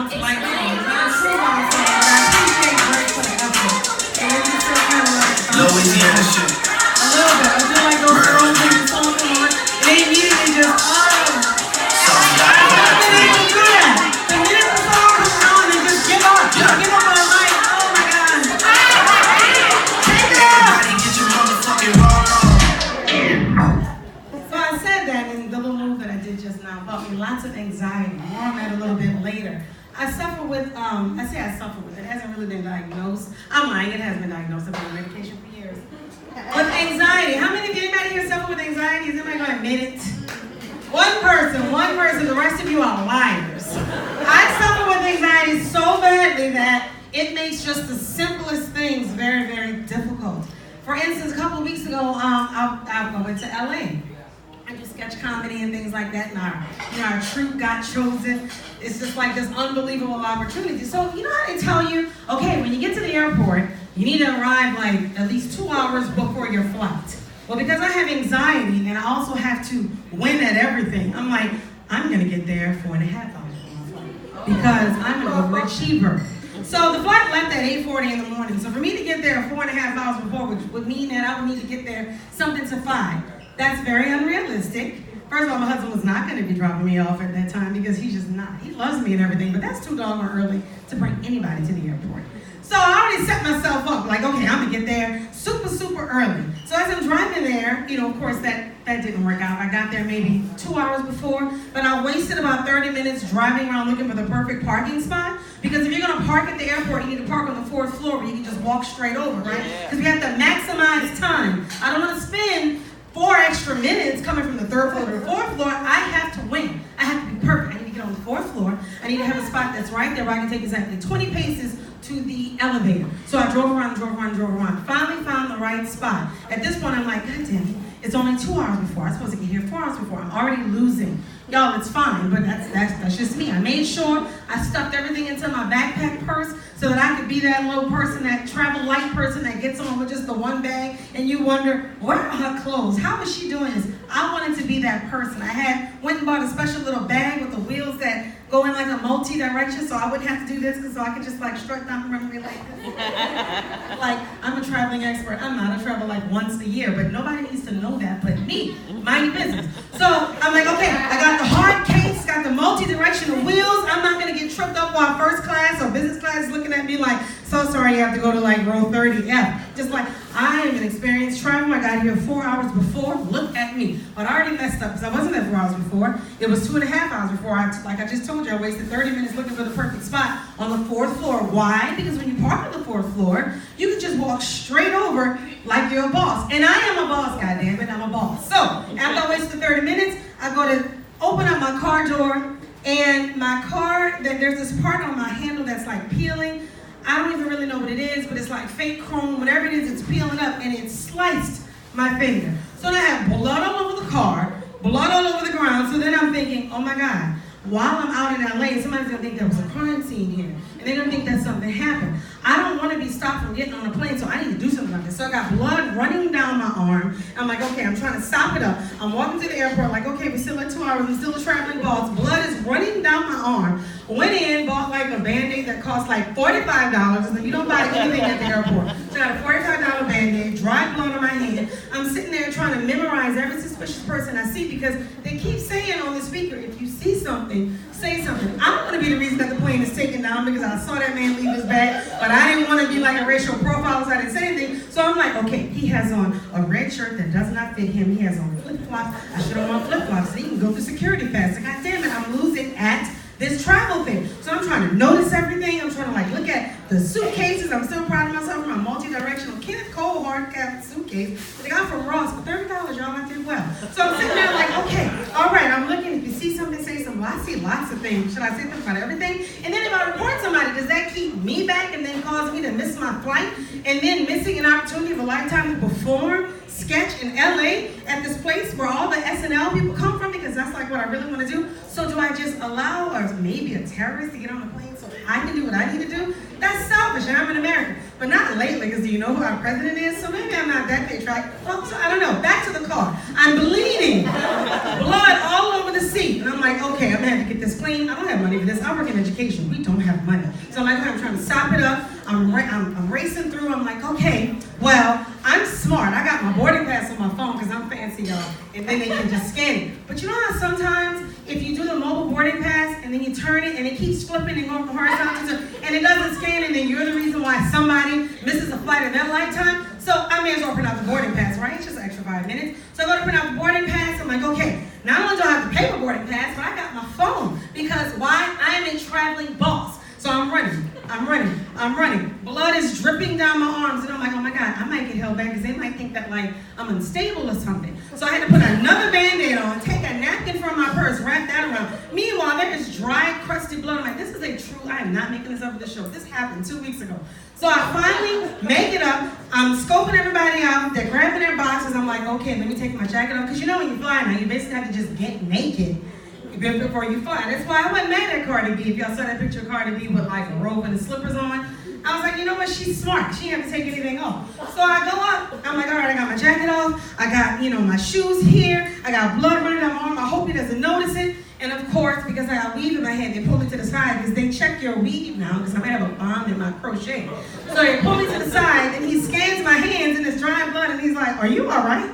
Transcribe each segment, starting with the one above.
bounce like songs. Not a true bounce song, but I appreciate Drake for the effort. And then just still kind of like Louisiana shit. a little bit. I do like those girls when the song come on, and they immediately just, Something I don't know if they even do that. The minute the song comes on, they just give up. Yeah. Give up on the mic. Oh my God. Take it out. Everybody get your motherfucking roll on. So I said that in the little move that I did just now about me, lots of anxiety. More on that a little bit later. I suffer with, I say I suffer with it. It hasn't really been diagnosed. I'm lying, it has been diagnosed. I've been on medication for years. With anxiety. How many of you, anybody here suffer with anxiety? Is anybody going to admit it? One person, the rest of you are liars. I suffer with anxiety so badly that it makes just the simplest things very, very difficult. For instance, a couple of weeks ago, I went to LA. I do sketch comedy and things like that, and our troupe got chosen. It's just like this unbelievable opportunity. So you know how they tell you, okay, when you get to the airport, you need to arrive like at least 2 hours before your flight. Well, because I have anxiety and I also have to win at everything, I'm like, I'm gonna get there 4.5 hours before my flight because I'm an overachiever. So the flight left at 8:40 in the morning. So for me to get there 4.5 hours before, which would mean that I would need to get there something to 5. That's very unrealistic. First of all, my husband was not going to be dropping me off at that time because he's just not. He loves me and everything, but that's too doggone early to bring anybody to the airport. So I already set myself up, like, okay, I'm going to get there super, super early. So as I'm driving there, you know, of course, that didn't work out. I got there maybe 2 hours before, but I wasted about 30 minutes driving around looking for the perfect parking spot. Because if you're going to park at the airport, you need to park on the 4th floor where you can just walk straight over, right? Because we have to maximize time. I don't want to spend 4 extra minutes coming from the 3rd floor to the 4th floor. I have to win. I have to be perfect. I need to get on the 4th floor. I need to have a spot that's right there where I can take exactly 20 paces to the elevator. So I drove around. Finally found the right spot. At this point, I'm like, God damn it, it's only 2 hours before. I'm supposed to get here 4 hours before. I'm already losing. Y'all, it's fine, but that's just me. I made sure I stuffed everything into my backpack purse so that I could be that little person, that travel light person that gets on with just the one bag, and you wonder, where are her clothes? How is she doing this? I wanted to be that person. I went and bought a special little bag with the wheels that go in like a multi-direction, so I wouldn't have to do this, because so I could just like strut down the runway like this. Like, I'm a traveling expert. I'm not. I travel like once a year, but nobody needs to know that but me. Mind your business. So I'm like, okay, I got the hard case, got the multi-directional wheels. I'm not gonna get tripped up while first class or business class is looking at me like, so sorry, you have to go to like row 30F. Just like, I am an experienced traveler. I got here 4 hours before. Look at me. But I already messed up because I wasn't there 4 hours before. It was 2.5 hours before. Like I just told you, I wasted 30 minutes looking for the perfect spot on the 4th floor. Why? Because when you park on the 4th floor, you can just walk straight over like you're a boss. And I am a boss, goddammit, I'm a boss. So after I wasted 30 minutes, I go to open up my car door, and my car, there's this part on my handle that's like peeling. I don't even really know what it is, but it's like fake chrome, whatever it is, it's peeling up, and it sliced my finger. So then I have blood all over the car, blood all over the ground, so then I'm thinking, oh my God, while I'm out in LA, somebody's gonna think there was a crime scene here, and they're gonna think that something happened. I don't wanna be stopped from getting on a plane, so I need to do something like this. So I got blood running down my arm. I'm like, okay, I'm trying to stop it up. I'm walking to the airport, like, okay, we're still at 2 hours, I'm still a traveling boss. Blood is running down my arm. Went in, bought like a Band-Aid that cost like $45, and then you don't buy anything at the airport. So I got a $45 Band-Aid, dry blood on my hand. I'm sitting there trying to memorize every suspicious person I see because they keep saying on the speaker, if you see something, say something. I don't want to be the reason that the plane is taken down because I saw that man leave his bag, but I didn't want to be like a racial profile, so I didn't say anything. So I'm like, okay, he has on a red shirt that does not fit him. He has on flip-flops. I should have worn flip-flops so he can go through security faster. God damn it, I'm losing at this travel thing. So I'm trying to notice everything. I'm trying to like look at the suitcases. I'm still proud of myself for my multi-directional Kenneth Cole hard-cap suitcase that I got from Ross for $30. Y'all, I did well. So I'm sitting there like, okay, all right, I'm looking. If you see something, say something. Well, I see lots of things. Should I say something about everything? And then if I report somebody, does that keep me back and then cause me to miss my flight? And then missing an opportunity of a lifetime to perform sketch in LA at this place where all the SNL people come from, because that's like what I really want to do. So do I just allow maybe a terrorist to get on the plane so I can do what I need to do? That's selfish, and I'm an American. But not lately, because do you know who our president is? So maybe I'm not that patriotic. Well, so I don't know. Back to the car. I'm bleeding. Blood all over the seat. And I'm like, okay, I'm going to have to get this clean. I don't have money money for this. I work in education. We don't have money. So I'm like, okay, I'm trying to stop it up. I'm racing through. I'm like, okay, well, I'm smart. I got my boarding pass on my phone because I'm fancy, y'all. And then they can just scan it. But you know how sometimes if you do the mobile boarding pass and then you turn it and it keeps flipping and going from horizontal and it doesn't scan and then you're the reason why somebody misses a flight in their lifetime? So I may as well print out the boarding pass, right? It's just an extra 5 minutes. So I go to print out the boarding pass. I'm like, okay, not only do I have the paper boarding pass, but I got my phone. Because why? I am a traveling boss. So I'm running. Blood is dripping down my arms. And I'm like, oh my God, I might get held back because they might think that like I'm unstable or something. So I had to put another Band-Aid on, take a napkin from my purse, wrap that around. Meanwhile, there is dry, crusty blood. I'm like, this is a true, I am not making this up for the show. This happened 2 weeks ago. So I finally make it up. I'm scoping everybody out. They're grabbing their boxes. I'm like, okay, let me take my jacket off. Because you know when you fly now, you basically have to just get naked before you fly. That's why I wasn't mad at Cardi B. If y'all saw that picture of Cardi B with like a robe and the slippers on, I was like, you know what? She's smart. She didn't have to take anything off. So I go up. I'm like, all right, I got my jacket off. I got, my shoes here. I got blood running down my arm. I hope he doesn't notice it. And of course, because I got weave in my head, they pull me to the side because they check your weave now because I might have a bomb in my crochet. So they pull me to the side and he scans my hands and it's dry blood and he's like, are you all right?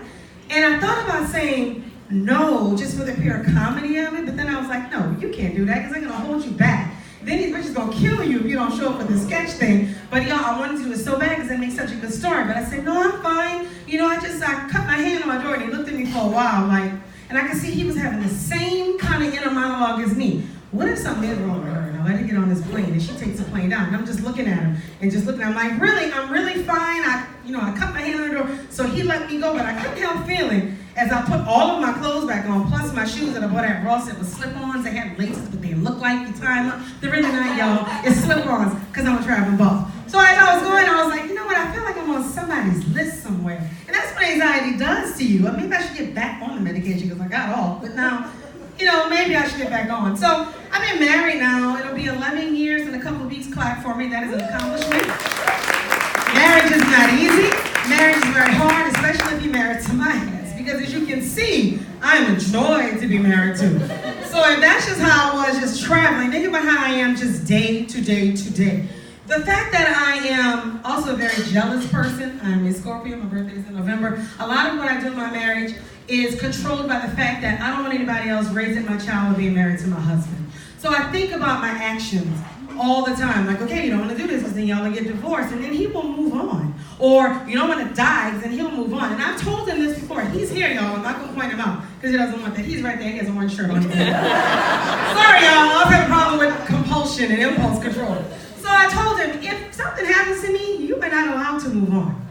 And I thought about saying, no, just for the pure comedy of it, but then I was like, no, you can't do that because they're going to hold you back. Then these bitches going to kill you if you don't show up for the sketch thing. But y'all, I wanted to do it so bad because it makes such a good story. But I said, no, I'm fine. I cut my hand on my door and he looked at me for a while, like, and I could see he was having the same kind of inner monologue as me. What if something is wrong with her? And I let her get on this plane and she takes the plane down. And I'm just looking at him and just looking at him like, really? I'm really fine. I cut my hand on the door. So he let me go, but I couldn't help feeling as I put all of my clothes back on, plus my shoes that I bought at Ross that was slip-ons. They had laces, but they look like you tie them up. They're really not, y'all. It's slip-ons because I'm a traveling boss. So as I was going, I was like, you know what? I feel like I'm on somebody's list somewhere. And that's what anxiety does to you. Maybe I should get back on the medication because I got off. But now, maybe I should get back on. So I've been married now. It'll be 11 years and a couple of weeks. Clap for me. That is an accomplishment. Marriage is not easy. Marriage is very hard, especially if you're married to my ass. Because as you can see, I am a joy to be married to. So if that's just how I was just traveling, think about how I am just day to day to day. The fact that I am also a very jealous person, I'm a Scorpio, my birthday is in November. A lot of what I do in my marriage is controlled by the fact that I don't want anybody else raising my child or being married to my husband. So I think about my actions all the time. Like, okay, you don't want to do this because then y'all will get divorced and then he will move on. Or you don't want to die because then he'll move on. And I've told him this before. He's here, y'all. I'm not going to point him out because he doesn't want that. He's right there. He has a orange shirt on. Sorry, y'all. I have a problem with compulsion and impulse control. So I told him, if something happens to me, you are not allowed to move on.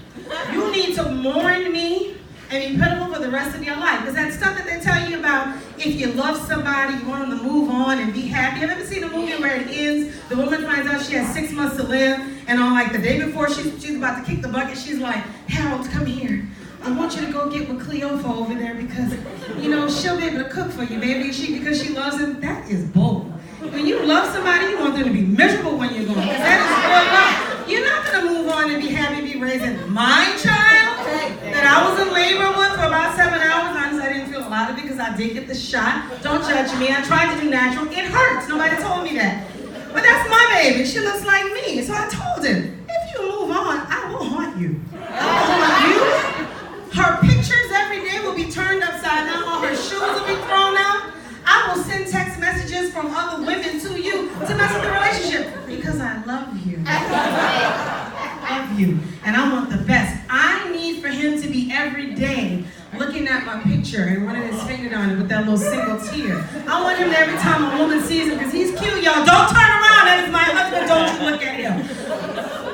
You need to mourn me and be pitiful for the rest of your life. Because that stuff that they tell you about, if you love somebody, you want them to move on and be happy. Have you ever seen a movie where it ends, the woman finds out she has 6 months to live, and on like the day before she's about to kick the bucket, she's like, Harold, come here. I want you to go get with Cleopa over there because, she'll be able to cook for you, baby. Because she loves him. That is bold. When you love somebody, you want them to be miserable when you're going. Because that is real life. You're not going to move on and be happy to be raising my child that I was in labor with for about 7 hours. Honestly, I didn't feel a lot of it because I did get the shot. Don't judge me. I tried to do natural. It hurts. Nobody told me that. But that's my baby. She looks like me. So I told him, if you move on, I will haunt you. I will haunt you. Her pictures every day will be turned upside down. All her shoes will be thrown out. I will send text messages from other women to you to mess with the relationship because I love you. I love you. And I want the best. I need for him to be every day looking at my picture and running his finger down it with that little single tear. I want him every time a woman sees him because he's cute, y'all. Don't turn around. That is my husband. Don't you look at him.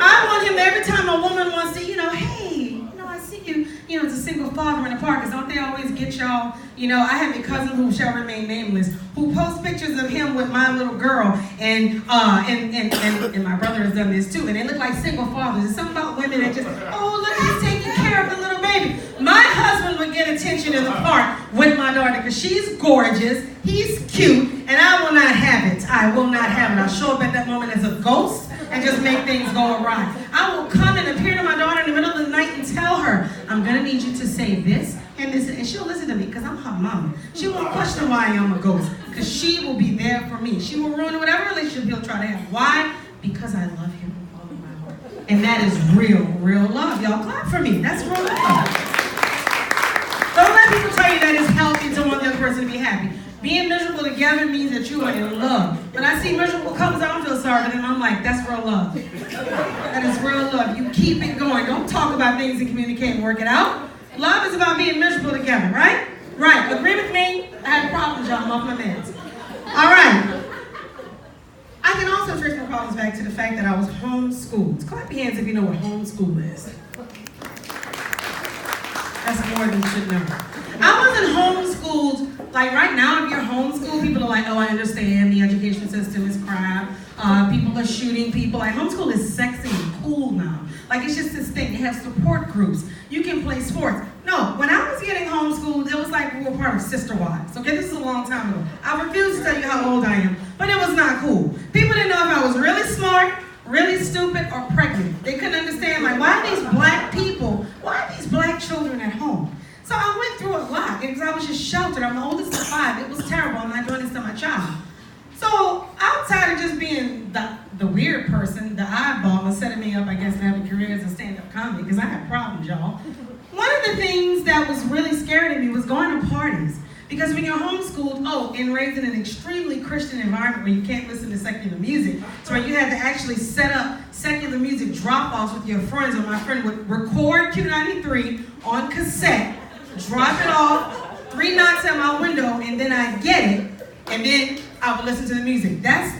I want him every time a woman wants to, hey, I see you, it's a single father in the park. Because don't they always get y'all, I have a cousin who shall remain nameless who posts pictures of him with my little girl and my brother has done this too. And they look like single fathers. There's something about women that just, look, he's taking care of the little baby. My husband would get attention in the park with my daughter because she's gorgeous, he's cute, and I will not have it. I will not have it. I'll show up at that moment as a ghost and just make things go awry. I will come and appear to my daughter in the middle of the night and tell her, I'm going to need you to say this and she'll listen to me because I'm her mom. She won't question why I'm a ghost because she will be there for me. She will ruin whatever relationship he'll try to have. Why? Because I love him with all of my heart. And that is real, real love. Y'all clap for me. That's real love. Don't let people tell you that it's healthy to want the other person to be happy. Being miserable together means that you are in love. When I see miserable couples, I don't feel sorry for them. I'm like, that's real love. That is real love. You keep it going. Don't talk about things and communicate and work it out. Love is about being miserable together, right? Right. Agree with me? I had problems, y'all. I'm off my meds. All right. I can also trace my problems back to the fact that I was homeschooled. Clap your hands if you know what homeschool is. That's more than you should know. I wasn't homeschooled. Like right now, if you're homeschooled, people are like, oh, I understand the education system is crap. People are shooting people. Like homeschool is sexy and cool now. Like it's just this thing. They have support groups. You can play sports. No, when I was getting homeschooled, it was like we were part of Sister Wives. Okay, this is a long time ago. I refuse to tell you how old I am, but it was not cool. People didn't know if I was really smart, really stupid, or pregnant. They couldn't understand, like, why are these black people, why are these black children at home? So I went through a lot because I was just sheltered. I'm the oldest of 5. It was terrible. I'm not doing this to my child. So outside of just being the weird person, the eyeball, and setting me up, I guess, to have a career as a stand-up comedy, because I had problems, y'all. One of the things that was really scary to me was going to parties. Because when you're homeschooled, and raised in an extremely Christian environment where you can't listen to secular music, so where you had to actually set up secular music drop-offs with your friends, or my friend would record Q93 on cassette, drop it off, 3 knocks at my window, and then I'd get it, and then I would listen to the music. That's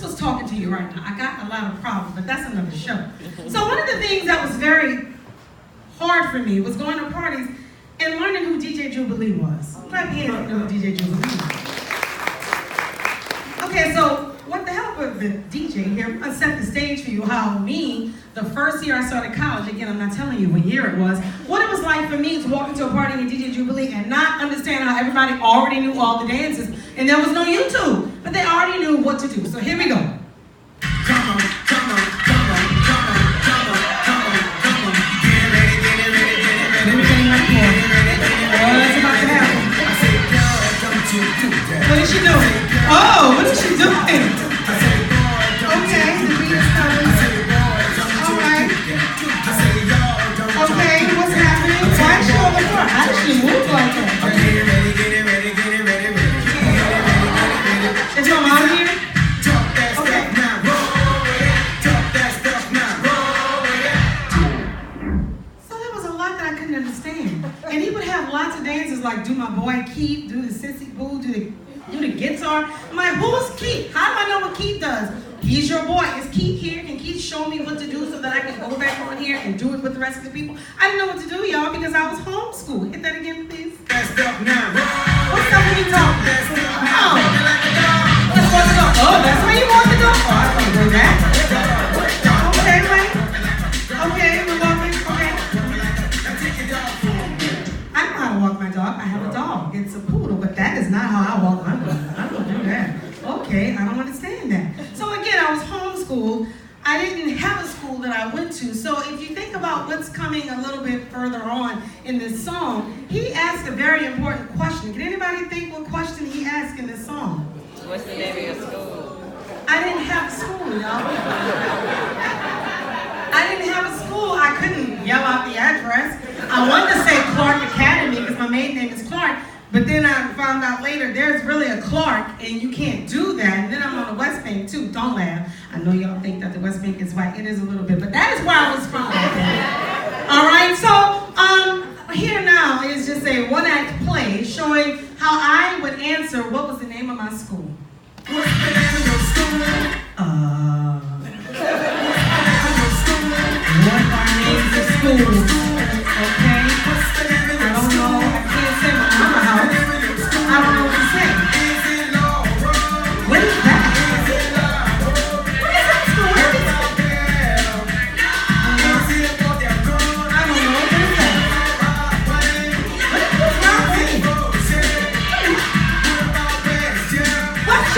what's talking to you right now. I got a lot of problems, but that's another show. So one of the things that was very hard for me was going to parties and learning who DJ Jubilee was. Clap your hands if you know who DJ Jubilee was. Okay, so what the hell with the DJ here? I set the stage for you how me, the first year I started college, again, I'm not telling you what year it was, what it was like for me to walk into a party with DJ Jubilee and not understand how everybody already knew all the dances, and there was no YouTube, but they already knew what to do. So here we go. Come on, come on, come on, come on, come on, come on, come on. Get ready, get it, ready, get it, ready. Everything right here. What's about to happen? I say, girl, don't you do that. What is she doing? Oh, what is she doing? I say, boy, don't Okay, you the do beat is that. coming. I say, boy, don't you do that. I say, y'all, don't you do Okay, that. what's happening? Why is she on the floor? How does she move like that? Get it ready, get it ready, get it ready, ready. Get it ready, get it ready. Is your mom here? Talk that stuff now, roll with it. Talk that stuff now, roll with it. So there was a lot that I couldn't understand. And he would have lots of dances like do my boy Keith, do the sissy boo, do the guitar. I'm like, who's Keith? How do I know what Keith does? He's your boy. Is Keith here? Can Keith show me what to do so that I can go back on here and do it with the rest of the people? I didn't know what to do, y'all, because I was homeschooled. Hit that again, please. That stuff now, roll. What stuff are you talking That about? stuff now, Oh. make it like a dog. Let's go to go. Oh, that's where you want to go? Oh, I don't do that. Okay, wait. Okay, we're walking. Okay. I know how to walk my dog. I have a dog. It's a poodle, but that is not how I walk my dog. I don't do that. Okay, I don't understand that. So again, I was homeschooled. I didn't have a school that I went to. So if you think about what's coming a little bit further on in this song, he asked a very important question. Can anybody think what question he asked in this song? What's the name of your school? I didn't have a school, y'all. I didn't have a school. I couldn't yell out the address. I wanted to say Clark Academy because my maiden name is Clark, but then I found out later there's really a Clark and you can't do that. And then I'm on the West Bank too. Don't laugh. I know y'all think that the West Bank is white. It is a little bit, but that is where I was from. All right, so here now is just a one-act play showing how I would answer what was the name of my school. What's the name of your school? What are names of schools? Okay? What's the name of I your don't school? know. I can't say my mama house. I don't know what to say. Is it law? What is that? Is it law? What is that school? What is it? Is it for their gun? I don't know. What is that? What is this round thing? What's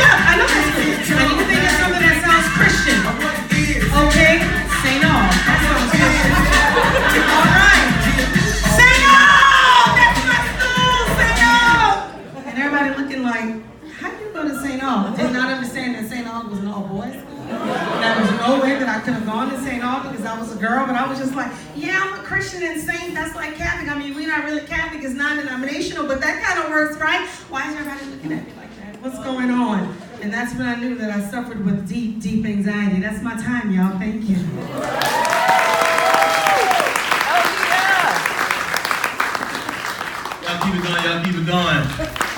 go to St. Aug. Did not understand that St. Aug was an all-boys school. There was no way that I could have gone to St. Aug because I was a girl, but I was just like, yeah, I'm a Christian and saint. That's like Catholic. I mean, we're not really Catholic. It's non-denominational, but that kind of works, right? Why is everybody looking at me like that? What's going on? And that's when I knew that I suffered with deep, deep anxiety. That's my time, y'all. Thank you. Y'all keep it going, y'all keep it going.